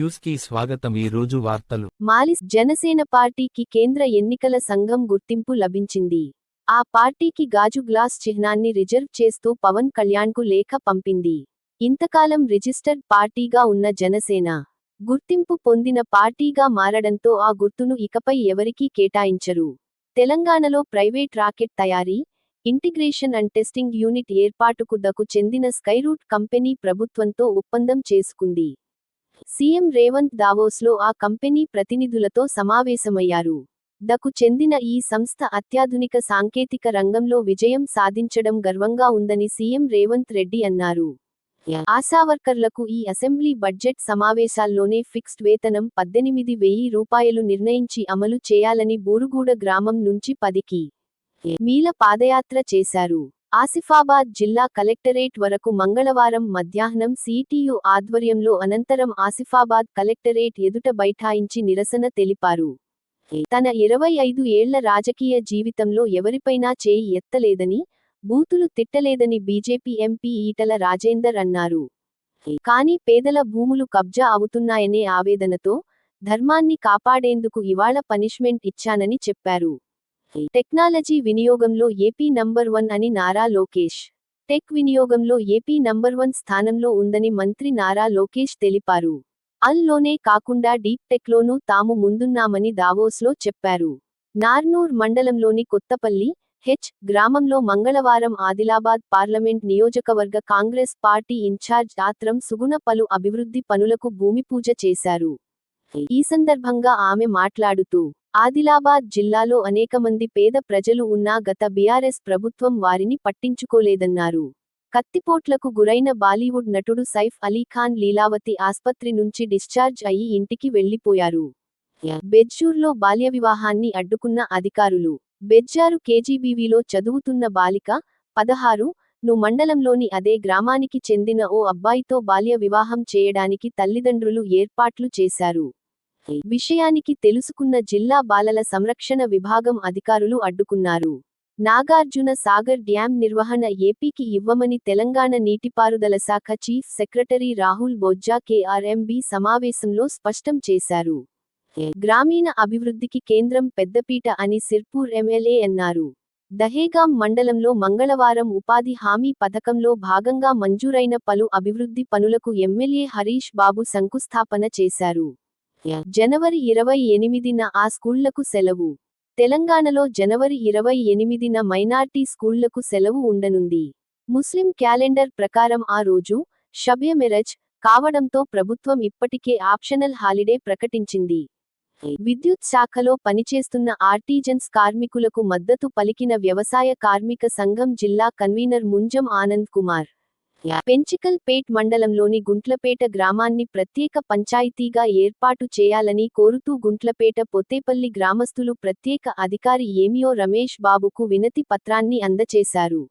News కి స్వాగతం. ఈ రోజు వార్తలు. మాలిస్ జనసేన పార్టీకి కేంద్ర ఎన్నికల సంఘం గుర్తింపు లభించింది. ఆ పార్టీకి గాజు గ్లాస్ చిహ్నాన్ని రిజర్వ్ చేస్తూ పవన్ కళ్యాణ్కు లేఖ పంపింది. ఇంతకాలం రిజిస్టర్డ్ పార్టీగా ఉన్న జనసేన గుర్తింపు పొందిన పార్టీగా మారడంతో ఆ గుర్తును ఇకపై ఎవరికీ కేటాయించరు. తెలంగాణలో ప్రైవేట్ రాకెట్ తయారీ, ఇంటిగ్రేషన్ అండ్ టెస్టింగ్ యూనిట్ ఏర్పాటుకు దకు చెందిన స్కైరూట్ కంపెనీ ప్రభుత్వంతో ఒప్పందం చేసుకుంది. సీఎం రేవంత్ దావోస్లో ఆ కంపెనీ ప్రతినిధులతో సమావేశమయ్యారు. దకు చెందిన ఈ సంస్థ అత్యాధునిక సాంకేతిక రంగంలో విజయం సాధించడం గర్వంగా ఉందని సీఎం రేవంత్ రెడ్డి అన్నారు. ఆశావర్కర్లకు ఈ అసెంబ్లీ బడ్జెట్ సమావేశాల్లోనే ఫిక్స్డ్ వేతనం 18,000 రూపాయలు నిర్ణయించి అమలు చేయాలని బూరుగుడ గ్రామం నుంచి 10 కిమీల పాదయాత్ర చేశారు. ఆసిఫాబాద్ జిల్లా కలెక్టరేట్ వరకు మంగళవారం మధ్యాహ్నం సిటియు ఆధ్వర్యంలో అనంతరం ఆసిఫాబాద్ కలెక్టరేట్ ఎదుట బైఠాయించి నిరసన తెలిపారు. తన 25 ఏళ్ల రాజకీయ జీవితంలో ఎవరిపైనా చేయి ఎత్తలేదని, బూతులు తిట్టలేదని బీజేపీ ఎంపీ ఈటల రాజేందర్ అన్నారు. కానీ పేదల భూములు కబ్జా అవుతున్నాయనే ఆవేదనతో ధర్మాన్ని కాపాడేందుకు ఇవాళ పనిష్మెంట్ ఇచ్చానని చెప్పారు. టెక్నాలజీ వినియోగంలో ఏపీ నంబర్ 1 అని నారా లోకేష్. టెక్ వినియోగంలో ఏపీ నంబర్ 1 స్థానంలో ఉందని మంత్రి నారా లోకేష్ తెలిపారు. లోనే కాకుండా డీప్ టెక్లోనూ తాము ముందున్నామని దావోస్లో చెప్పారు. నార్నూర్ మండలంలోని కొత్తపల్లి గ్రామంలో మంగళవారం ఆదిలాబాద్ పార్లమెంట్ నియోజకవర్గ కాంగ్రెస్ పార్టీ ఇన్ఛార్జ్ ఆత్రం సుగుణ పలు అభివృద్ధి పనులకు భూమిపూజ చేశారు. ఈ సందర్భంగా ఆమె మాట్లాడుతూ, ఆదిలాబాద్ జిల్లాలో అనేకమంది పేద ప్రజలు ఉన్నా గత బీఆర్ఎస్ ప్రభుత్వం వారిని పట్టించుకోలేదన్నారు. కత్తిపోట్లకు గురైన బాలీవుడ్ నటుడు సైఫ్ అలీఖాన్ లీలావతి ఆస్పత్రి నుంచి డిశ్చార్జ్ అయి ఇంటికి వెళ్లిపోయారు. బెజ్జూర్లో బాల్య వివాహాన్ని అడ్డుకున్న అధికారులు. బెజ్జారు కేజీబీవీలో చదువుతున్న బాలిక 16 ను మండలంలోని అదే గ్రామానికి చెందిన ఓ అబ్బాయితో బాల్య వివాహం చేయడానికి తల్లిదండ్రులు ఏర్పాట్లు చేశారు. విషయానికి తెలుసుకున్న జిల్లా బాలల సంరక్షణ విభాగం అధికారులు అడ్డుకున్నారు. నాగార్జున సాగర్ డ్యాం నిర్వహణ ఏపీకి ఇవ్వమని తెలంగాణ నీటిపారుదల శాఖ chief secretary Rahul Bojja KRMB సమావేశంలో స్పష్టం చేశారు. గ్రామీణ అభివృద్ధికి కేంద్రం పెద్దపీట అని సిర్పూర్ ఎమ్మెల్యే అన్నారు. దహేగాం మండలంలో మంగళవారం ఉపాధి హామీ పథకంలో భాగంగా మంజూరైన పలు అభివృద్ధి పనులకు ఎమ్మెల్యే హరీష్ బాబు శంకుస్థాపన చేశారు. జనవరి 28న ఆ స్కూళ్లకు సెలవు. తెలంగాణలో జనవరి 28న మైనార్టీ స్కూళ్లకు సెలవు ఉండనుంది. ముస్లిం క్యాలెండర్ ప్రకారం ఆ రోజు షబె మెరజ్ కావడంతో ప్రభుత్వం ఇప్పటికే ఆప్షనల్ హాలిడే ప్రకటించింది. విద్యుత్ శాఖలో పనిచేస్తున్న ఆర్టీజన్స్ కార్మికులకు మద్దతు పలికిన వ్యవసాయ కార్మిక సంఘం జిల్లా కన్వీనర్ ముంజం ఆనంద్ కుమార్. పెంచికల్ పేట్ మండలంలోని గుంట్లపేట గ్రామాన్ని ప్రత్యేక పంచాయతీగా ఏర్పాటు చేయాలని కోరుతూ గుంట్లపేట పొత్తేపల్లి గ్రామస్తులు ప్రత్యేక అధికారి ఏమియో రమేష్ బాబుకు వినతి పత్రాన్ని అందచేశారు.